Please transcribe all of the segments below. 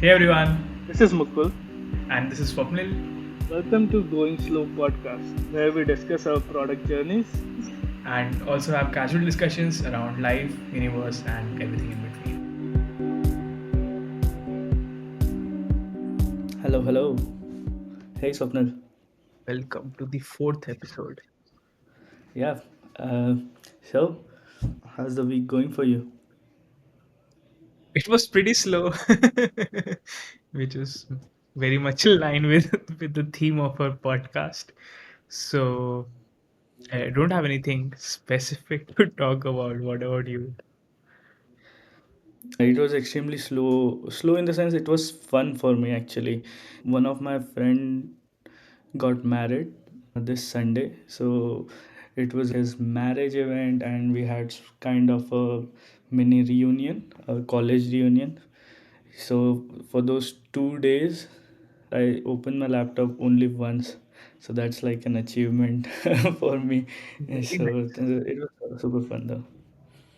Hey everyone, This is Mukul. and this is Swapnil. Welcome to Going Slow podcast, where we discuss our product journeys. And also have casual discussions around life, universe, and everything in between. Hello, hello. Hey, Swapnil. Welcome to the fourth episode. Yeah. Uh, so, how's the week going for you? It was pretty slow, which is very much in line with with the theme of our podcast. So I don't have anything specific to talk about. What about you? It was extremely slow. Slow in the sense it was fun for me actually. One of my friend got married this Sunday, so it was his marriage event, and we had kind of a mini reunion, a college reunion. So for those 2 days, I opened my laptop only once. So that's like an achievement for me. Very So nice. it was super fun though.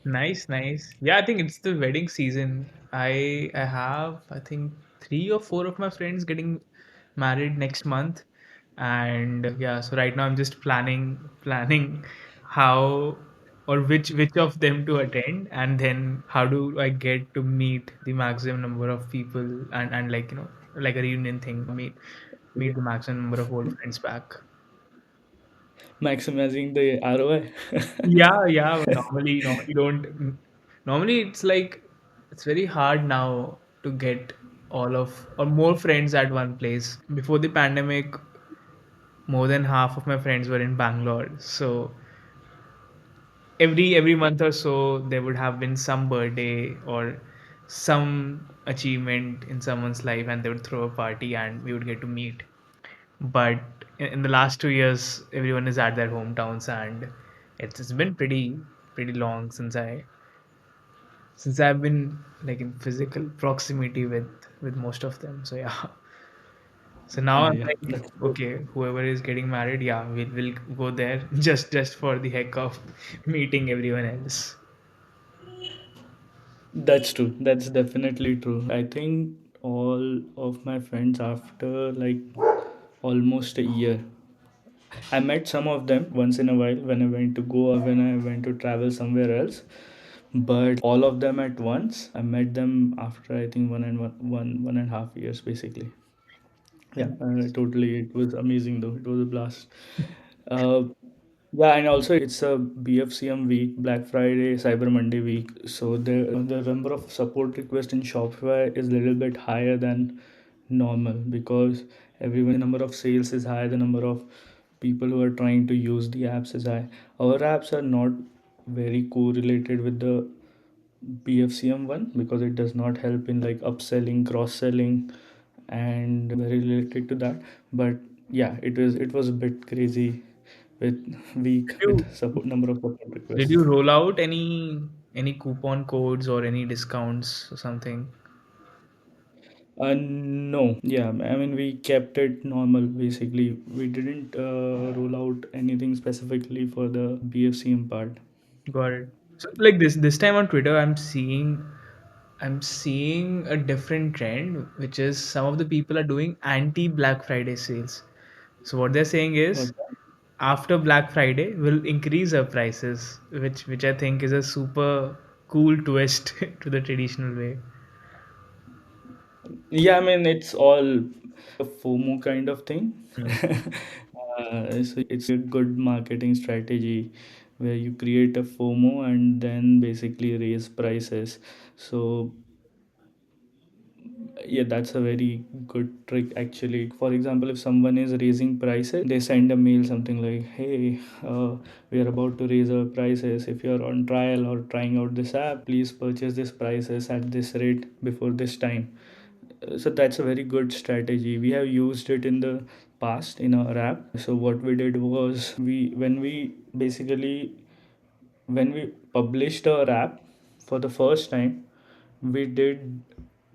Nice, nice. Yeah, I think it's the wedding season. I have I think three or four of my friends getting married next month, and yeah, so right now I'm just planning how or which of them to attend, and then how do I get to meet the maximum number of people and like like a reunion thing, meet the maximum number of old friends back. Maximizing the ROI. Yeah, yeah. But normally don't. Normally, it's like it's very hard now to get all of or more friends at one place. Before the pandemic, more than half of my friends were in Bangalore. So every month or so, there would have been some birthday or some achievement in someone's life, and they would throw a party, and we would get to meet. But in the last 2 years, everyone is at their hometowns, and it's been pretty long since I've been like in physical proximity with most of them. So yeah. So now I'm Yeah, like, that's true. okay, whoever is getting married, yeah, we'll go there just for the heck of meeting everyone else. That's true. That's definitely true. I think all of my friends after like almost a year. I met some of them once in a while when I went to Goa, when I went to travel somewhere else. But all of them at once, I met them after I think 1.5 years basically. Yeah, totally. It was amazing though. It was a blast. Uh, yeah, and also it's a BFCM week, Black Friday, Cyber Monday week. So the number of support requests in Shopify is a little bit higher than normal because everyone, the number of sales is high, the number of people who are trying to use the apps is high. Our apps are not very correlated with the BFCM one because it does not help in like upselling, cross selling, and very related to that. But yeah, it was a bit crazy with week Did with you support number of support did requests. you roll out any coupon codes or any discounts or something? No, yeah, I mean we kept it normal basically. We didn't roll out anything specifically for the BFCM part. Got it. So like this time on Twitter, I'm seeing a different trend, which is some of the people are doing anti Black Friday sales. So what they're saying is Okay. after Black Friday, we'll increase our prices, which I think is a super cool twist to the traditional way. Yeah, I mean it's all a FOMO kind of thing. Hmm. So it's a good marketing strategy where you create a FOMO and then basically raise prices. So yeah, that's a very good trick actually. For example, if someone is raising prices, they send a mail something like, hey, we are about to raise our prices. If you're on trial or trying out this app, please purchase this prices at this rate before this time. So that's a very good strategy. We have used it in the past in our app. So what we did was when we published our app for the first time, we did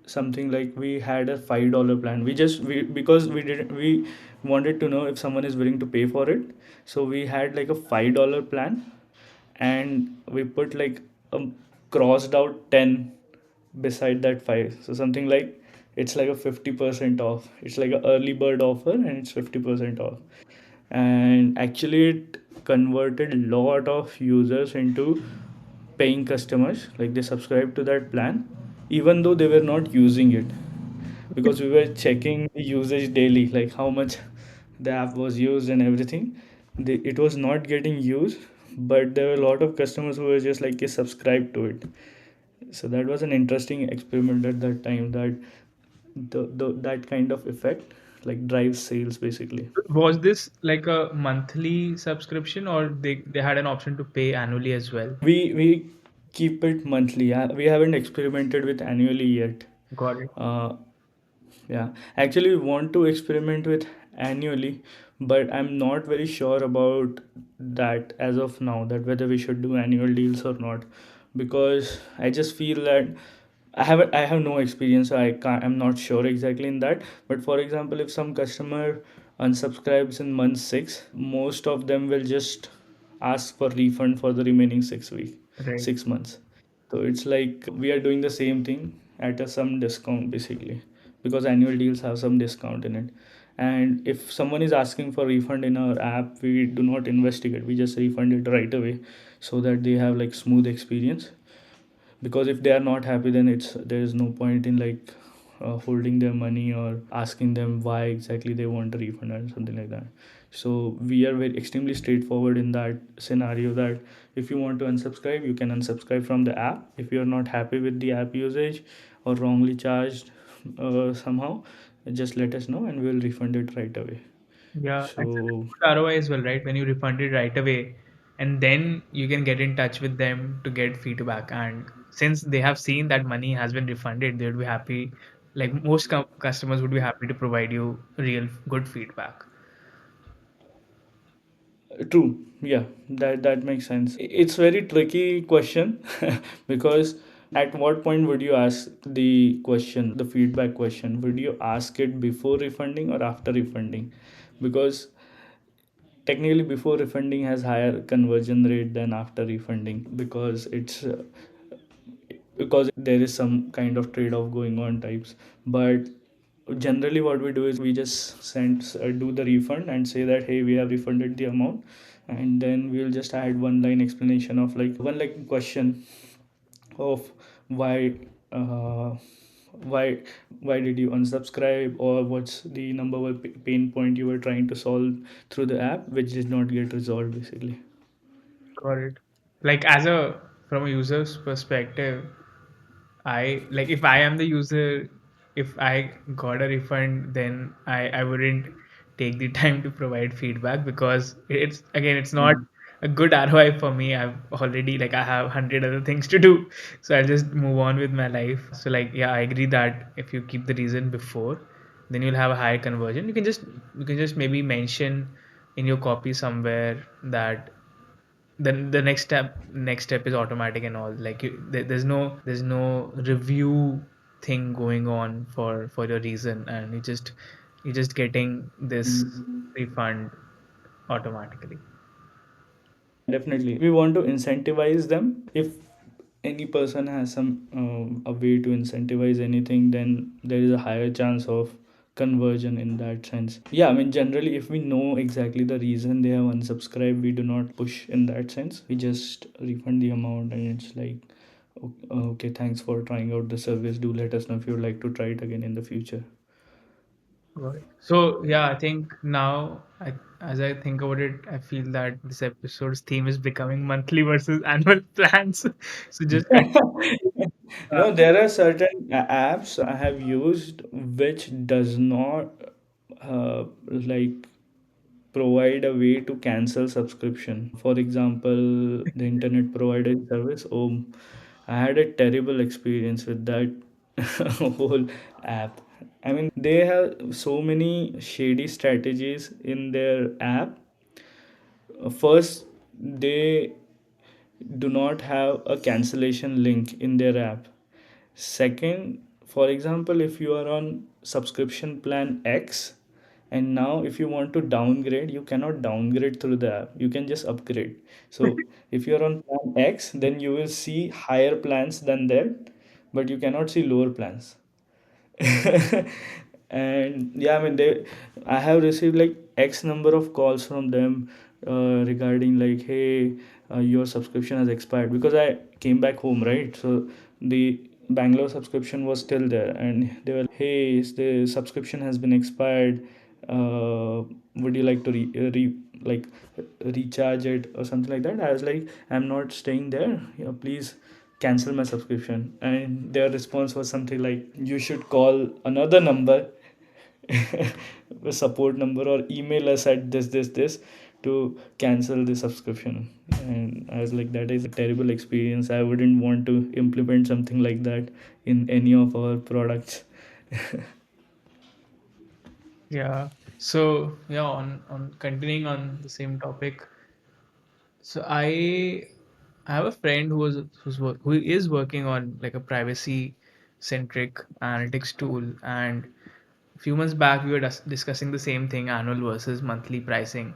something like we had a $5 plan. We because we wanted to know if someone is willing to pay for it. So we had like a $5 plan, and we put like a crossed out 10 beside that 5, so something like It's like a 50% off. It's like a early bird offer and it's 50% off. And actually it converted a lot of users into paying customers. Like they subscribed to that plan even though they were not using it, because we were checking the usage daily, like how much the app was used and everything. It was not getting used, but there were a lot of customers who were just like subscribed to it. So that was an interesting experiment at that time, that that kind of effect like drives sales basically. Was this like a monthly subscription, or they had an option to pay annually as well? We keep it monthly. We haven't experimented with annually yet. Got it. uh, Yeah, actually, we want to experiment with annually, but I'm not very sure about that as of now, that whether we should do annual deals or not, because I just feel that I have no experience, so I'm not sure exactly in that. But for example, if some customer unsubscribes in month 6, most of them will just ask for refund for the remaining 6 week, Right. 6 months. So it's like we are doing the same thing at a some discount basically, because annual deals have some discount in it. And if someone is asking for refund in our app, we do not investigate. We just refund it right away so that they have like smooth experience. Because if they are not happy, then it's there is no point in like holding their money or asking them why exactly they want a refund or something like that. So we are very extremely straightforward in that scenario, that if you want to unsubscribe, you can unsubscribe from the app. If you are not happy with the app usage or wrongly charged somehow, just let us know and we'll refund it right away. Yeah, it's a So good ROI as well, right? When you refund it right away, and then you can get in touch with them to get feedback. And since they have seen that money has been refunded, they would be happy. Like most customers would be happy to provide you real good feedback. true. Yeah, that makes sense. It's very tricky question because at what point would you ask the question, the feedback question? Would you ask it before refunding or after refunding? Because technically before refunding has higher conversion rate than after refunding, because it's because there is some kind of trade off going on types. But generally what we do is we just do the refund and say that hey, we have refunded the amount, and then we'll just add one line explanation of like one like question of why uh, why why did you unsubscribe, or what's the number one pain point you were trying to solve through the app which did not get resolved basically. Got it. Like as a from a user's perspective, I like if I am the user, if I got a refund, then I wouldn't take the time to provide feedback, because it's again it's not Mhm. a good ROI for me. I've already like I have 100 other things to do, so I'll just move on with my life. So like yeah, I agree that if you keep the reason before, then you'll have a higher conversion. You can just maybe mention in your copy somewhere that then the next step is automatic and all, like there's no review thing going on for your reason, and you're just getting this refund automatically. Definitely, we want to incentivize them. If any person has some a way to incentivize anything, then there is a higher chance of conversion in that sense. Yeah, I mean generally if we know exactly the reason they have unsubscribed, we do not push in that sense. We just refund the amount and it's like okay, thanks for trying out the service, do let us know if you would like to try it again in the future. Right. So yeah, I think now as I think about it, I feel that this episode's theme is becoming monthly versus annual plans. So just uh, No, there are certain apps I have used which does not like provide a way to cancel subscription. For example, the internet provider service. Oh, I had a terrible experience with that whole app. I mean, they have so many shady strategies in their app. First, they do not have a cancellation link in their app. Second, for example, if you are on subscription plan X and now if you want to downgrade, you cannot downgrade through the app. You can just upgrade. So if you're on plan X, then you will see higher plans than that, but you cannot see lower plans. And yeah, I mean, I have received like X number of calls from them regarding like, hey, your subscription has expired, because I came back home, right? So the Bangalore subscription was still there, and they were like, hey, the subscription has been expired. Would you like to like recharge it or something like that? I was like, I'm not staying there. Yeah, please cancel my subscription. And their response was something like, you should call another number, a support number, or email us at this to cancel the subscription. And I was like, that is a terrible experience. I wouldn't want to implement something like that in any of our products. Yeah. So yeah, on continuing on the same topic. So I have a friend who is working on like a privacy centric analytics tool, and a few months back we were discussing the same thing, annual versus monthly pricing.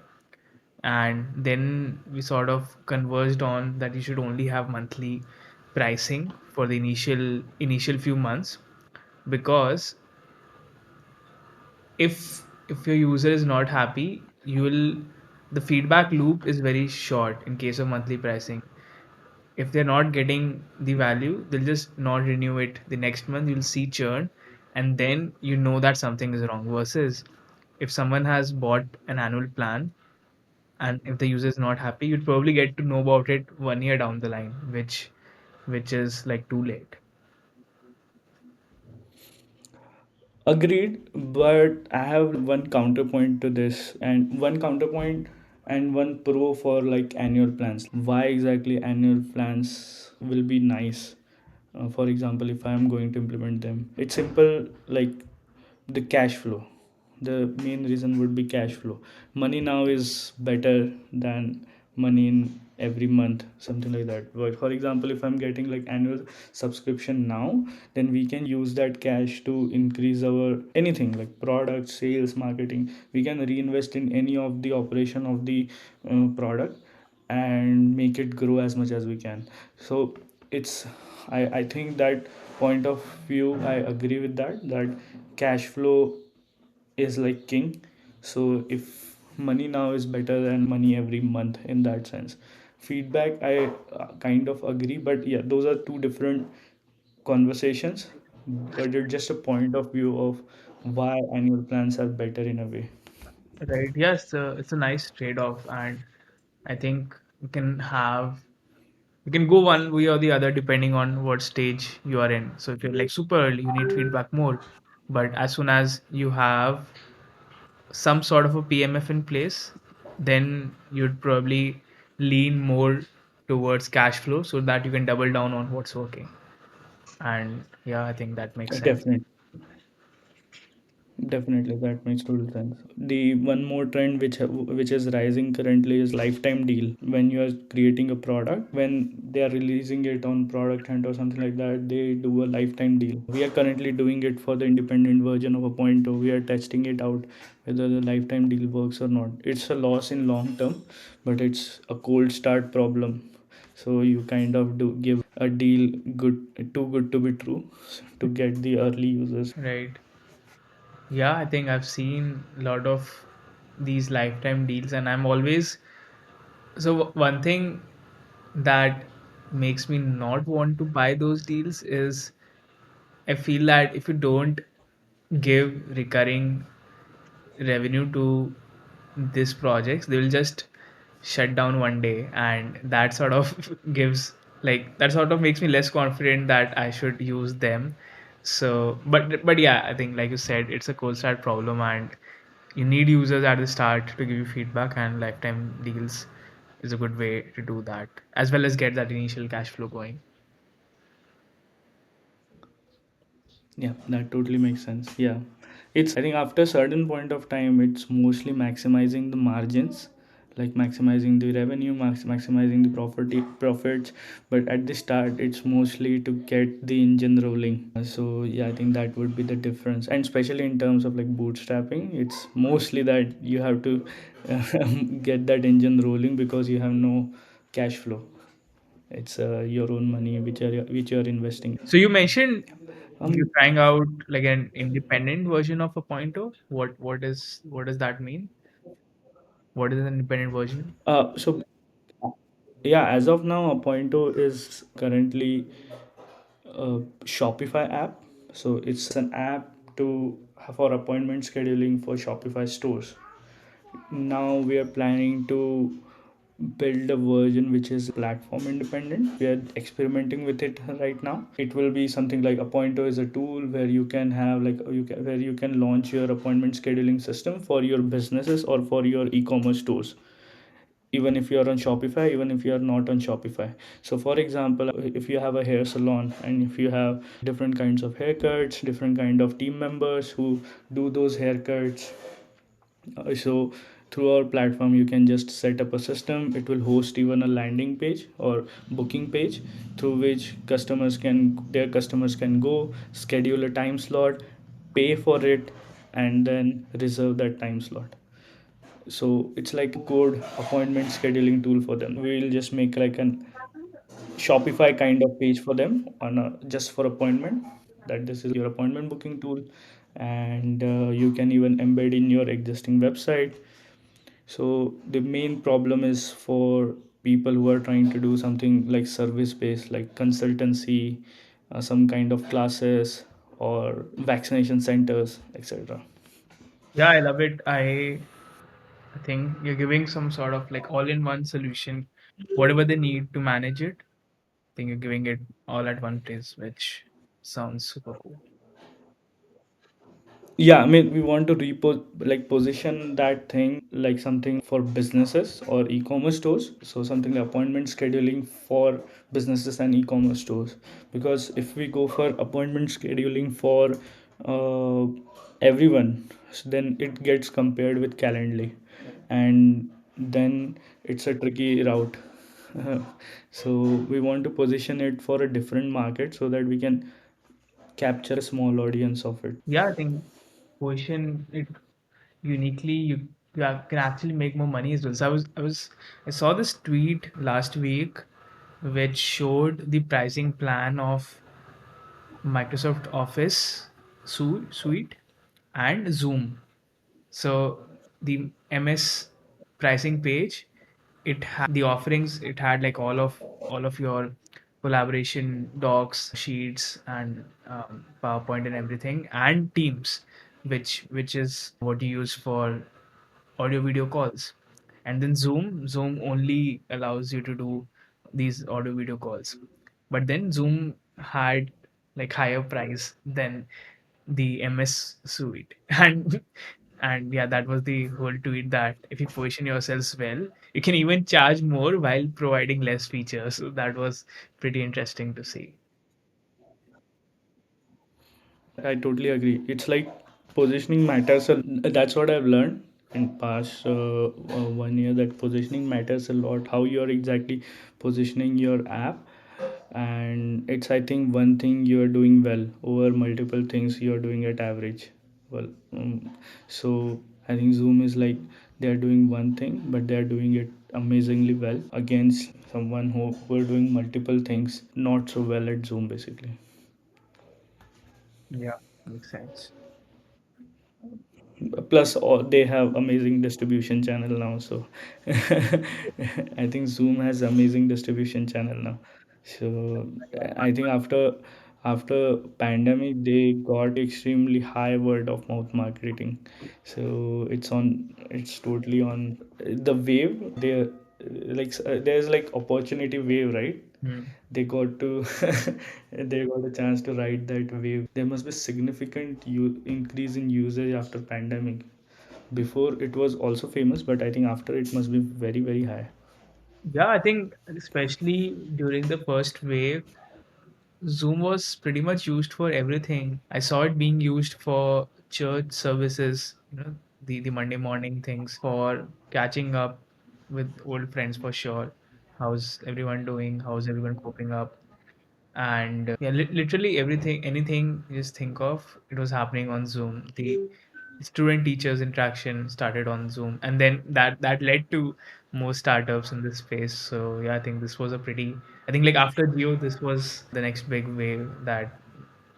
And then we sort of converged on that you should only have monthly pricing for the initial few months, because if your user is not happy, you will the feedback loop is very short in case of monthly pricing. If they're not getting the value, they'll just not renew it. The next month you'll see churn, and then you know that something is wrong. Versus if someone has bought an annual plan, and if the user is not happy, you'd probably get to know about it 1 year down the line, which is like too late. Agreed, but I have one counterpoint to this, and one counterpoint and one pro for like annual plans. Like, why exactly annual plans will be nice? For example, if I am going to implement them, it's simple, like the cash flow. The main reason would be cash flow. Money now is better than money in every month, something like that. But for example, if I'm getting like annual subscription now, then we can use that cash to increase our anything like product sales, marketing. We can reinvest in any of the operation of the product and make it grow as much as we can. So it's, I think that point of view, I agree with that cash flow is like king. So if money now is better than money every month in that sense. Feedback, I kind of agree, but yeah, those are two different conversations, but it's just a point of view of why annual plans are better in a way. Right. Yes, it's a nice trade-off, and I think you can go one way or the other depending on what stage you are in. So if you're like super early, you need feedback more. But as soon as you have some sort of a PMF in place, then you'd probably lean more towards cash flow so that you can double down on what's working. And yeah, I think that makes sense. Definitely. Definitely, that makes total sense. The one more trend which is rising currently is lifetime deal. When you are creating a product, when they are releasing it on product hunt or something like that, they do a lifetime deal. We are currently doing it for the independent version of a point. We are testing it out whether the lifetime deal works or not. It's a loss in long term, but it's a cold start problem. So you kind of do give a deal too good to be true to get the early users. Right. Yeah, I think I've seen a lot of these lifetime deals, and I'm always one thing that makes me not want to buy those deals is I feel that if you don't give recurring revenue to these projects, they will just shut down one day, and that sort of that sort of makes me less confident that I should use them. So, but yeah, I think like you said, it's a cold start problem, and you need users at the start to give you feedback, and lifetime deals is a good way to do that, as well as get that initial cash flow going. Yeah, that totally makes sense. Yeah. I think after a certain point of time, it's mostly maximizing the margins, like maximizing the revenue, maximizing the profits. But at the start, it's mostly to get the engine rolling. So yeah, I think that would be the difference. And especially in terms of like bootstrapping, it's mostly that you have to get that engine rolling because you have no cash flow. It's your own money which you're investing. So you mentioned You're Um, trying out like an independent version of a pointer? What does that mean? What is an independent version? so yeah, as of now, Appointo is currently a Shopify app. So it's an app to for appointment scheduling for Shopify stores. Now we are planning to build a version which is platform independent. We are experimenting with it right now. It will be something like Appointo is a tool where you can have like where you can launch your appointment scheduling system for your businesses or for your e-commerce stores, even if you are on Shopify, even if you are not on Shopify. So for example, if you have a hair salon and if you have different kinds of haircuts, different kind of team members who do those haircuts, so through our platform you can just set up a system. It will host even a landing page or booking page through which customers can go schedule a time slot, pay for it, and then reserve that time slot. So it's like a code appointment scheduling tool for them. We will just make like an Shopify kind of page for them on just for appointment, that this is your appointment booking tool, and you can even embed in your existing website. So the main problem is for people who are trying to do something like service based, like consultancy, some kind of classes or vaccination centers, etc. Yeah, I love it. I think you're giving some sort of like all-in-one solution, whatever they need to manage it. I think you're giving it all at one place, which sounds super cool. Yeah, I mean, we want to position that thing like something for businesses or e-commerce stores. So something like appointment scheduling for businesses and e-commerce stores. Because if we go for appointment scheduling for uh, everyone, then it gets compared with Calendly, and then it's a tricky route. So we want to position it for a different market so that we can capture a small audience of it. Yeah, I think position it uniquely, can actually make more money as well. So I saw this tweet last week which showed the pricing plan of Microsoft Office suite and Zoom. So the MS pricing page, it had the offerings. It had like all of your collaboration docs, sheets, and PowerPoint and everything, and Teams, which is what you use for audio video calls. And then Zoom only allows you to do these audio video calls. But then Zoom had like higher price than the MS suite. And yeah, that was the whole tweet, that if you position yourselves well, you can even charge more while providing less features. So that was pretty interesting to see. I totally agree. It's like positioning matters. That's what I've learned in past 1 year, that positioning matters a lot. How you're exactly positioning your app, and it's, I think, one thing you're doing well over multiple things you're doing at average. Well, so I think Zoom is like they're doing one thing, but they're doing it amazingly well against someone who are doing multiple things not so well at Zoom, basically. Yeah, makes sense. Plus they have amazing distribution channel now, so I think Zoom has amazing distribution channel now. So I think after pandemic they got extremely high word of mouth marketing. So it's totally on the wave. They there's like opportunity wave, right? Hmm. They got to they got a chance to ride that wave. There must be significant increase in usage after pandemic. Before it was also famous, but I think after it must be very very high. Yeah, I think especially during the first wave, Zoom was pretty much used for everything. I saw it being used for church services, the Monday morning things, for catching up with old friends for sure. How's everyone doing? How's everyone coping up? And yeah, literally everything, anything you just think of, it was happening on Zoom. The student teachers interaction started on Zoom, and then that led to more startups in this space. So yeah, I think this was a pretty, I think like after Geo, this was the next big wave that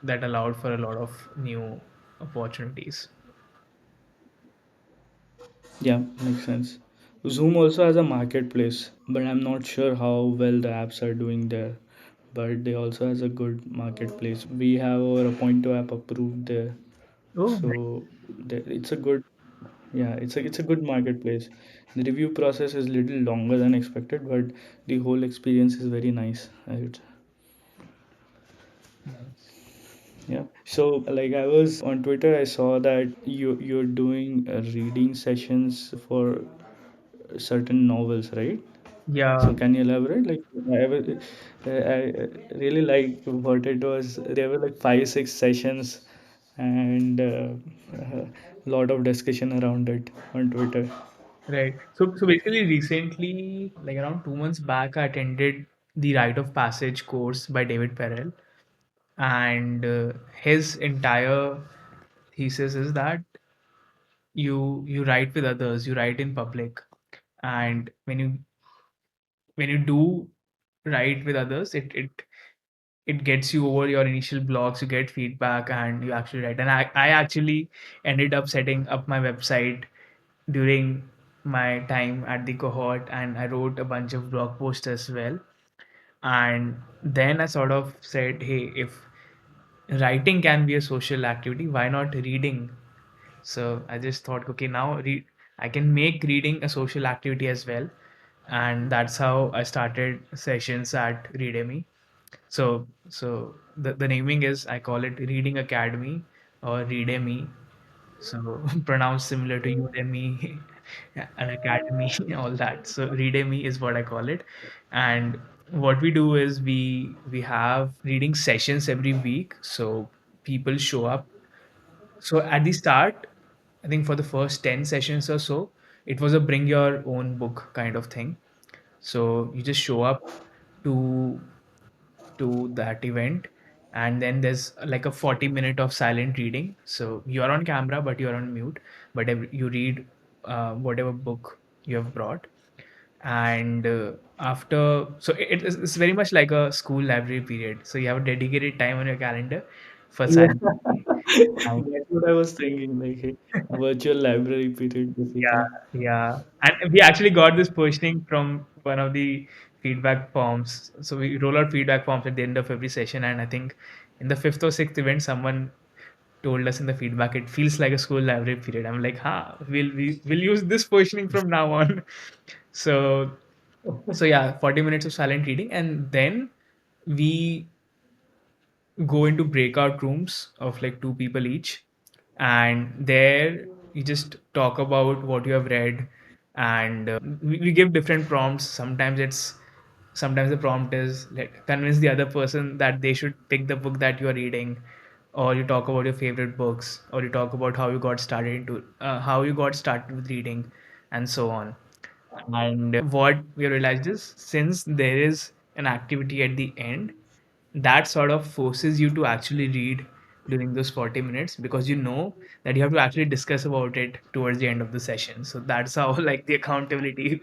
that allowed for a lot of new opportunities. Yeah, makes sense. Zoom also has a marketplace, but I'm not sure how well the apps are doing there. But they also has a good marketplace. We have our Appointo app approved there, Oh, nice. so it's a good, yeah, it's a good marketplace. The review process is little longer than expected, but the whole experience is very nice. Nice. Yeah. So like I was on Twitter, I saw that you're doing reading sessions for certain novels, right? Yeah, So can you elaborate? Like I really like what it was. There were like 5 6 sessions, and a lot of discussion around it on Twitter. right. So basically, recently, like around 2 months back, I attended the Rite of Passage course by David Perel, and his entire thesis is that you write with others, you write in public, and when you do write with others, it gets you over your initial blocks, you get feedback, and you actually write. And I actually ended up setting up my website during my time at the cohort, and I wrote a bunch of blog posts as well. And then I sort of said, hey, if writing can be a social activity, why not reading? So I just thought, okay, now I can make reading a social activity as well. And that's how I started sessions at Reademy. So the naming is, I call it Reading Academy or Reademy. So pronounced similar to Udemy, an academy, all that. So Reademy is what I call it. And what we do is we have reading sessions every week. So people show up. So at the start, I think for the first 10 sessions or so, it was a bring your own book kind of thing. So you just show up to that event, and then there's like a 40 minute of silent reading. So you're on camera but you're on mute, but you read whatever book you have brought. And after, so it's very much like a school library period, so you have a dedicated time on your calendar for Yeah. silent reading. And That's what I was thinking, like a virtual library period, yeah, basically. yeah. And we actually got this positioning from one of the feedback forms. So we roll out feedback forms at the end of every session. And I think in the fifth or sixth event, someone told us in the feedback, it feels like a school library period. I'm like, we'll use this positioning from now on. So yeah, 40 minutes of silent reading. And then we go into breakout rooms of like two people each, and there you just talk about what you have read. And we give different prompts. Sometimes the prompt is like, convince the other person that they should pick the book that you are reading, or you talk about your favorite books, or you talk about how you got started with reading, and so on. And what we realized is, since there is an activity at the end, that sort of forces you to actually read during those 40 minutes, because you know that you have to actually discuss about it towards the end of the session. So that's how like the accountability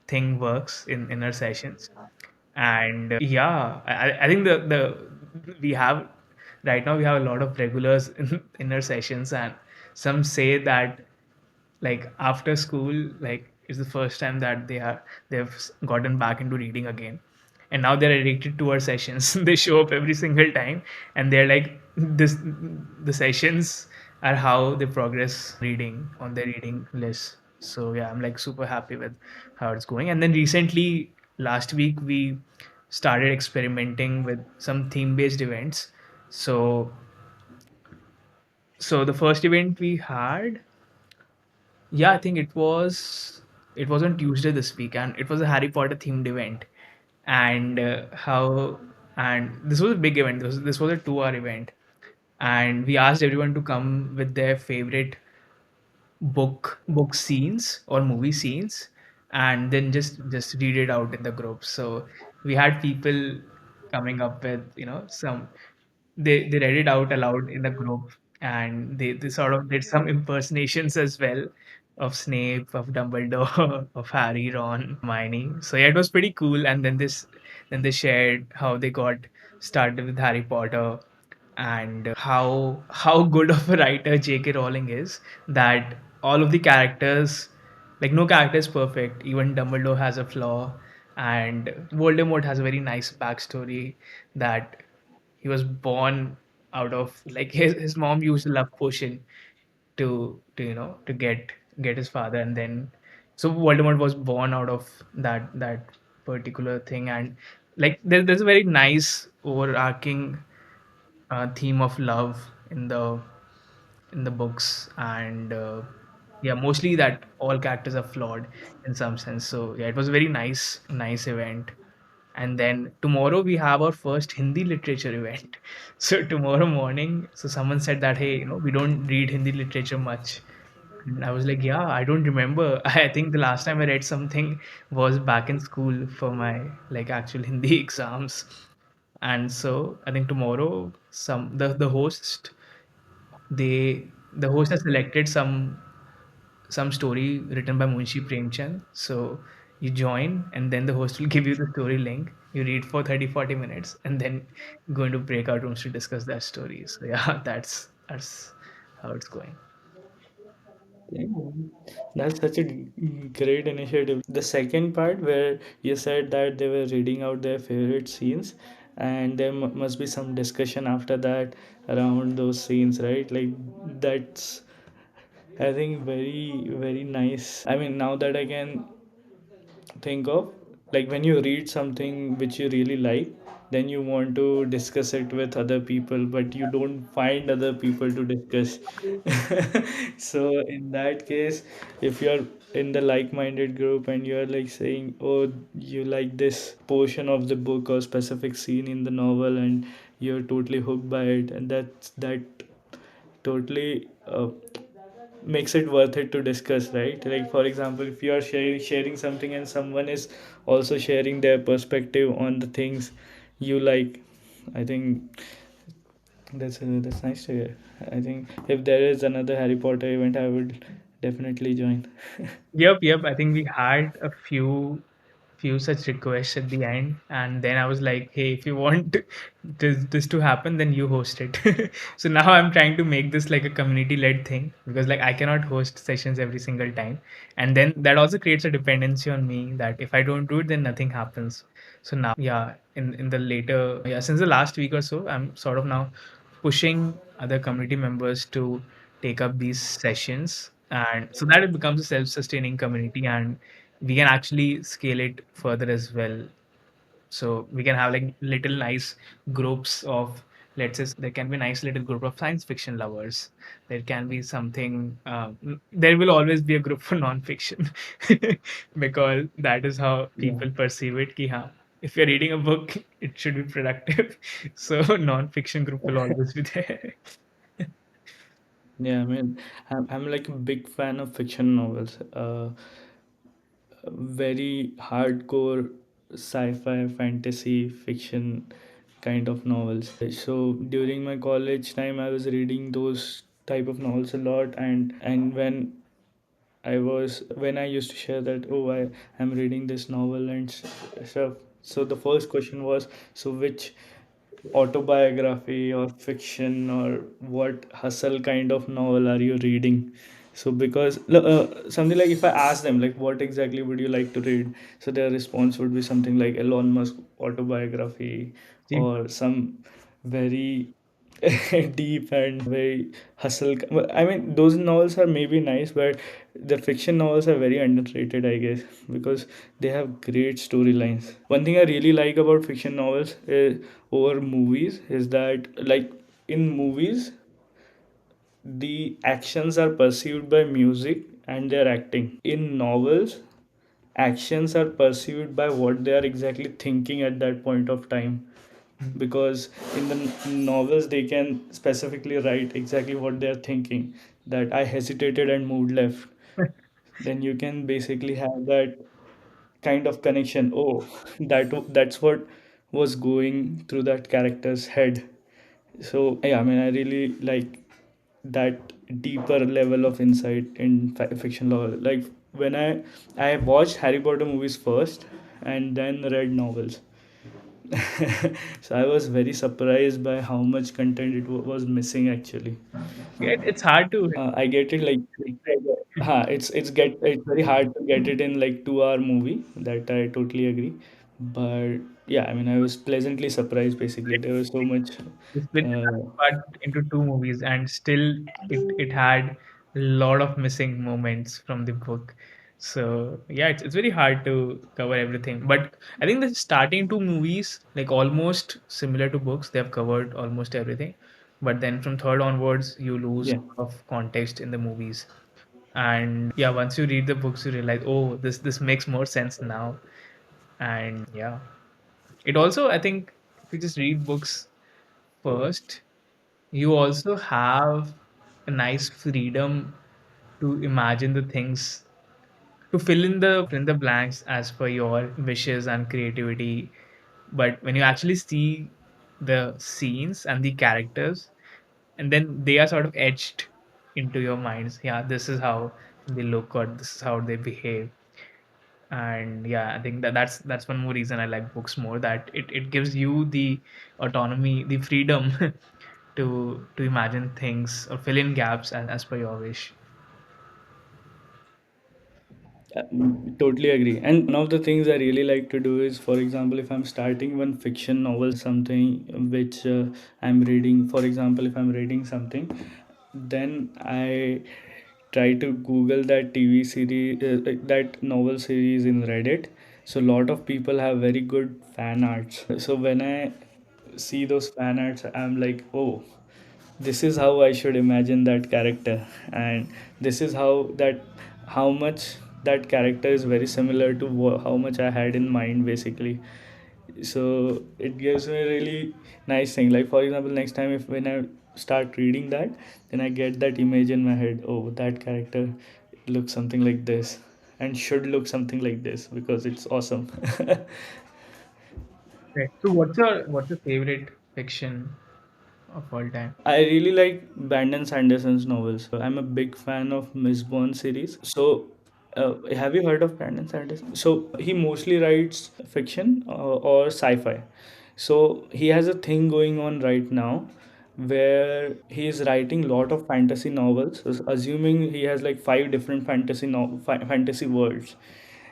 thing works in our sessions. And yeah, I think the we have right now we have a lot of regulars in our sessions. And some say that like after school, like is the first time that they've gotten back into reading again. And now they're addicted to our sessions. They show up every single time, and they're like, this the sessions are how they progress reading on their reading list. So yeah, I'm like super happy with how it's going. And then recently, last week, we started experimenting with some theme based events. So so the first event we had, yeah, I think it was on Tuesday this week, and it was a Harry Potter themed event. And how and this was a big event. This was a 2 hour event, and we asked everyone to come with their favorite book scenes or movie scenes, and then just read it out in the group. So we had people coming up with, some, they read it out aloud in the group, and they sort of did some impersonations as well, of Snape, of Dumbledore, of Harry, Ron, Hermione. So yeah, it was pretty cool. And then they shared how they got started with Harry Potter. and how good of a writer J.K. Rowling is, that all of the characters, like no character is perfect. Even Dumbledore has a flaw, and Voldemort has a very nice backstory, that he was born out of, like, his mom used a love potion to to get his father, and then so Voldemort was born out of that particular thing. And like there's a very nice overarching theme of love in the books, and yeah, mostly that all characters are flawed in some sense. So yeah, it was a very nice event. And then tomorrow we have our first Hindi literature event. So tomorrow morning, so someone said that, hey, we don't read Hindi literature much. And I was like, yeah, I don't remember. I think the last time I read something was back in school for my like actual Hindi exams. And so I think tomorrow the host, the host has selected some story written by Munshi Premchand. So you join, and then the host will give you the story link. You read for 30-40 minutes, and then go into breakout rooms to discuss that story. So yeah, that's how it's going. Yeah, that's such a great initiative. The second part where you said that they were reading out their favorite scenes, and there must be some discussion after that around those scenes, right? Like that's, I think, very very nice. I mean, now that I can think of, like when you read something which you really like, then you want to discuss it with other people, but you don't find other people to discuss. So in that case, if you're in the like-minded group and you're like saying, oh, you like this portion of the book or specific scene in the novel, and you're totally hooked by it, and that totally makes it worth it to discuss, right? Like for example, if you are sharing something and someone is also sharing their perspective on the things you like, I think that's nice to hear. I think if there is another Harry Potter event, I would definitely join. Yep. I think we had a few such requests at the end, and then I was like, hey, if you want this to happen, then you host it. So now I'm trying to make this like a community led thing, because like I cannot host sessions every single time, and then that also creates a dependency on me, that if I don't do it, then nothing happens. So now, yeah, in the later, yeah, since the last week or so, I'm sort of now pushing other community members to take up these sessions, and so that it becomes a self-sustaining community, and we can actually scale it further as well. So we can have like little nice groups of, let's say there can be nice little group of science fiction lovers. There can be something, there will always be a group for non-fiction, because that is how Yeah. people perceive it, ki, हाँ, if you're reading a book, it should be productive. So non-fiction group will always be there. Yeah, I mean, I'm like a big fan of fiction novels. Very hardcore sci-fi, fantasy, fiction kind of novels. So during my college time, I was reading those type of novels a lot, and when I used to share that, oh, I am reading this novel and stuff. So the first question was, so which autobiography or fiction or what hustle kind of novel are you reading? So because something like, if I ask them like what exactly would you like to read, so their response would be something like Elon Musk autobiography, Deep. or some very deep and very hustle. Well, I mean, those novels are maybe nice, but the fiction novels are very underrated, I guess, because they have great storylines. One thing I really like about fiction novels over movies is that, like, in movies, the actions are perceived by music and their acting. In novels, actions are perceived by what they are exactly thinking at that point of time, because in the novels they can specifically write exactly what they're thinking, that I hesitated and moved left. Then you can basically have that kind of connection. Oh, that's what was going through that character's head. So yeah, I mean, I really like that deeper level of insight in fiction novel. Like when I watched Harry Potter movies first and then read novels. So I was very surprised by how much content was missing actually. It's hard to. I get it like it's very hard to get it in like 2 hour movie. That I totally agree. But yeah, I mean I was pleasantly surprised basically. There was so much. They split the Uh, last part into two movies, and still it had a lot of missing moments from the book. So yeah, it's very hard to cover everything. But I think the starting two movies, like almost similar to books, they have covered almost everything. But then from third onwards, you lose yeah. a lot of context in the movies. And yeah, once you read the books, you realize, oh, this makes more sense now. And yeah, it also, I think, if you just read books first, you also have a nice freedom to imagine the things, to fill in the blanks as per your wishes and creativity. But when you actually see the scenes and the characters, and then they are sort of etched into your minds, yeah, this is how they look or this is how they behave. And yeah, I think that's one more reason I like books more, that it gives you the autonomy, the freedom to imagine things or fill in gaps as per your wish. Totally agree. And one of the things I really like to do is, for example, if I'm starting one fiction novel, something which I'm reading, for example, if I'm reading something, then I try to Google that TV series, that novel series in Reddit. So, a lot of people have very good fan arts. So, when I see those fan arts, I'm like, oh, this is how I should imagine that character, and this is how much that character is very similar to how much I had in mind basically. So it gives me a really nice thing. Like for example, next time if when I start reading that, then I get that image in my head. Oh, that character looks something like this and should look something like this because it's awesome. Right. So what's your favorite fiction of all time? I really like Brandon Sanderson's novels. I'm a big fan of Miss Bond series. So, have you heard of Brandon Sanderson? So, he mostly writes fiction or sci fi. So, he has a thing going on right now where he is writing lot of fantasy novels, assuming he has like five different fantasy worlds.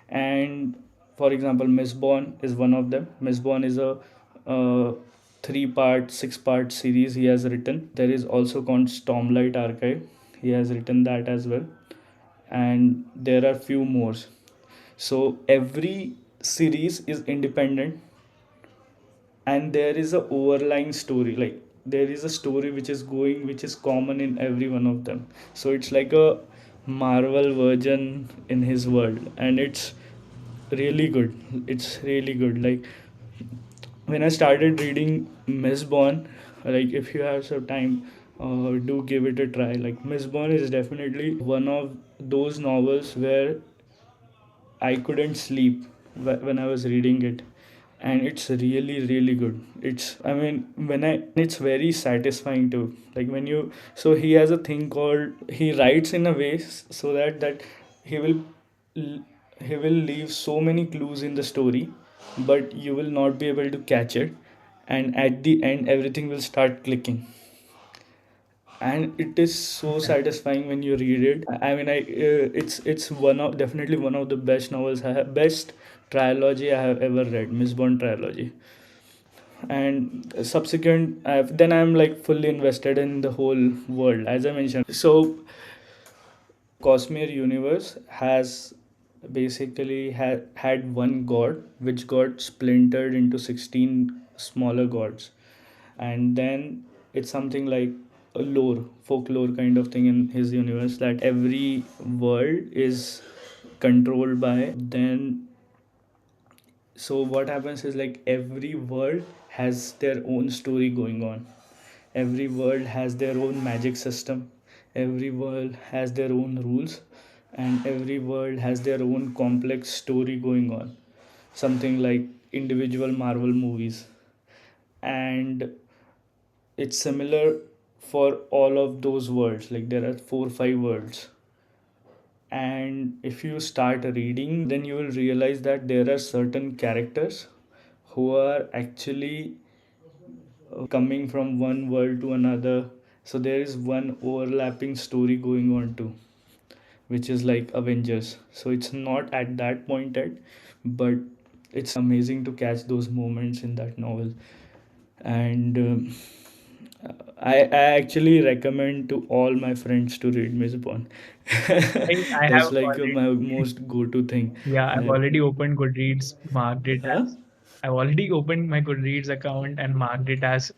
And for example, Miss Bond is one of them. Miss Bond is a uh, 3 part 6 part series he has written. There is also called Stormlight Archive, he has written that as well. And there are few more. So every series is independent, and there is a overlying story, like there is a story which is going, which is common in every one of them. So it's like a Marvel version in his world, and it's really good. It's really good. Like when I started reading Miss Bond, like if you have some time, do give it a try. Like Miss Bond is definitely one of those novels where I couldn't sleep when I was reading it, and it's really really good. I mean, when I it's very satisfying too. Like when you so he has a thing called, he writes in a way so that he will he will leave so many clues in the story, but you will not be able to catch it, and at the end everything will start clicking, and it is so Yeah. satisfying when you read it. I mean, it's one of definitely one of the best novels I have, best trilogy I have ever read, Miss Bond trilogy. And subsequent then I'm like fully invested in the whole world, as I mentioned. So Cosmere universe has basically had one god which got splintered into 16 smaller gods, and then it's something like a lore, folklore kind of thing in his universe, that every world is controlled by then. So what happens is like every world has their own story going on, every world has their own magic system, every world has their own rules, and every world has their own complex story going on, something like individual Marvel movies. And it's similar for all of those worlds, like there are 4 5 worlds. And if you start reading, then you will realize that there are certain characters who are actually coming from one world to another. So there is one overlapping story going on too, which is like Avengers. So it's not at that point yet, but it's amazing to catch those moments in that novel. And I actually recommend to all my friends to read Miss Bond. I have That's like my already, most go-to thing. yeah, I've That, already opened Goodreads, marked it huh? as, I've already opened my Goodreads account and marked it as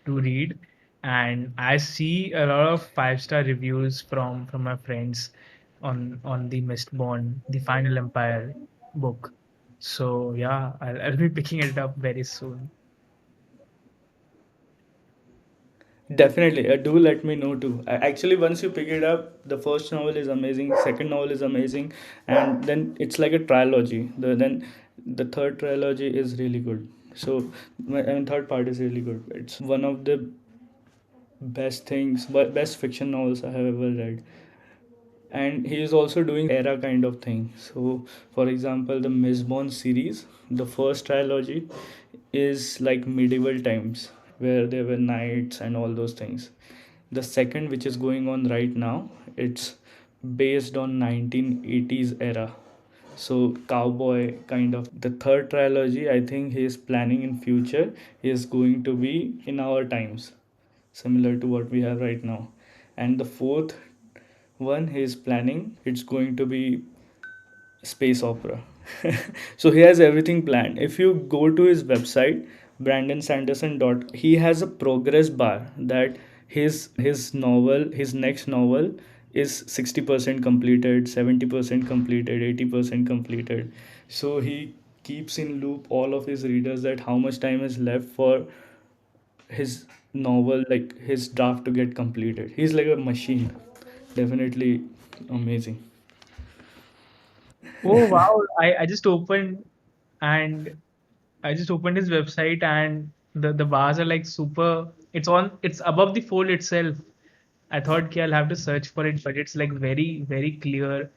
to read. And I see a lot of five-star reviews from my friends on the Mistborn, the Final Empire book. So yeah, I'll be picking it up very soon. Definitely, do let me know too. Actually, once you pick it up, the first novel is amazing, second novel is amazing, and then it's like a trilogy. Then the third trilogy is really good. So, I mean, third part is really good. It's one of the best fiction novels I have ever read. And he is also doing era kind of thing. So, for example, the Mistborn series, the first trilogy is like medieval times where there were knights and all those things. The second, which is going on right now, it's based on 1980s era, so cowboy kind of. The third trilogy, I think he is planning in future, is going to be in our times, similar to what we have right now. And the fourth one he is planning, it's going to be space opera. So he has everything planned. If you go to his website, brandonsanderson. He has a progress bar that his next novel is 60% completed, 70% completed, 80% completed. So he keeps in loop all of his readers that how much time is left for his novel, like his draft to get completed. He's like a machine. Definitely amazing. Oh wow, I just opened and I just opened his website and the bars are like super, it's above the fold itself. I thought okay, I'll have to search for it, but it's like very, very clear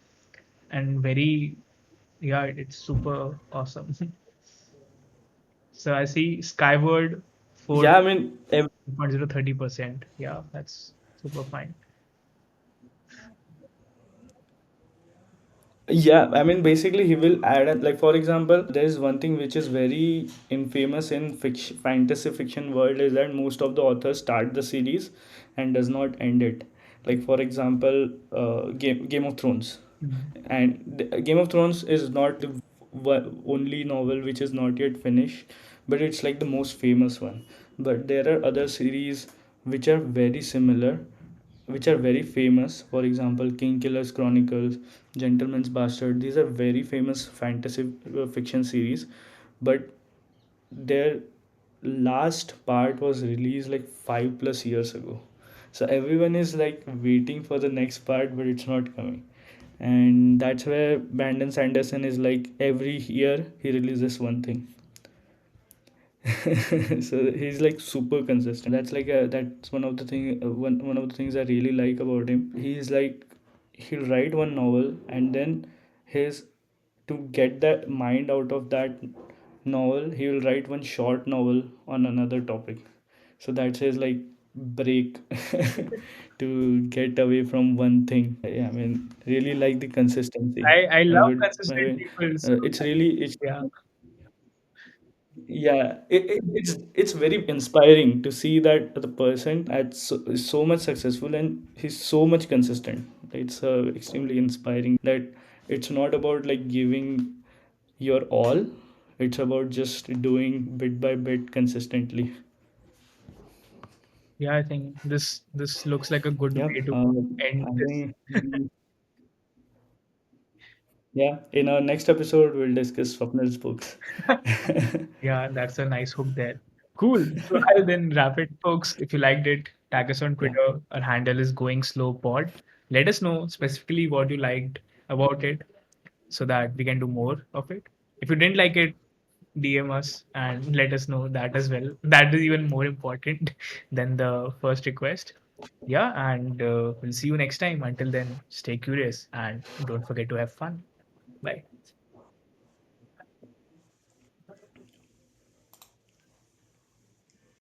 and very, yeah, it's super awesome. So I see Skyward Yeah, I mean, 4.030%. Yeah, that's super fine. yeah, I mean, basically, he will add, like, for example, there is one thing which is very infamous in fantasy fiction world is that most of the authors start the series and does not end it. Like, for example, Game of Thrones. Mhm. And Game of Thrones is not the only novel which is not yet finished, but it's like the most famous one. But there are other series which are very similar, which are very famous. For example, King Killer's Chronicles, Gentleman's Bastard. These are very famous fantasy fiction series, but their last part was released like 5 plus years ago. So everyone is like waiting for the next part, but it's not coming. And that's where Brandon Sanderson is like every year he releases one thing. So he's like super consistent. That's one of the one of the things I really like about him. He's like he'll write one novel and then his to get that mind out of that novel, he will write one short novel on another topic. So that's his like break to get away from one thing. Yeah, I mean, really like the consistency. I I love would, I consistent mean, people. So it's really, it's yeah, yeah, it's very inspiring to see that the person is so much successful and he's so much consistent. It's extremely inspiring that it's not about like giving your all, it's about just doing bit by bit consistently. yeah, I think this looks like a good Yep. way to end I this. think yeah, in our next episode we'll discuss Swapnil's books. Yeah, that's a nice hook there. Cool. So I'll then wrap it, folks. If you liked it, tag us on Yeah. Twitter. Our handle is Going Slow Pod. Let us know specifically what you liked about it so that we can do more of it. If you didn't like it, DM us and let us know that as well. That is even more important than the first request. Yeah, and we'll see you next time. Until then, stay curious and don't forget to have fun. Bye.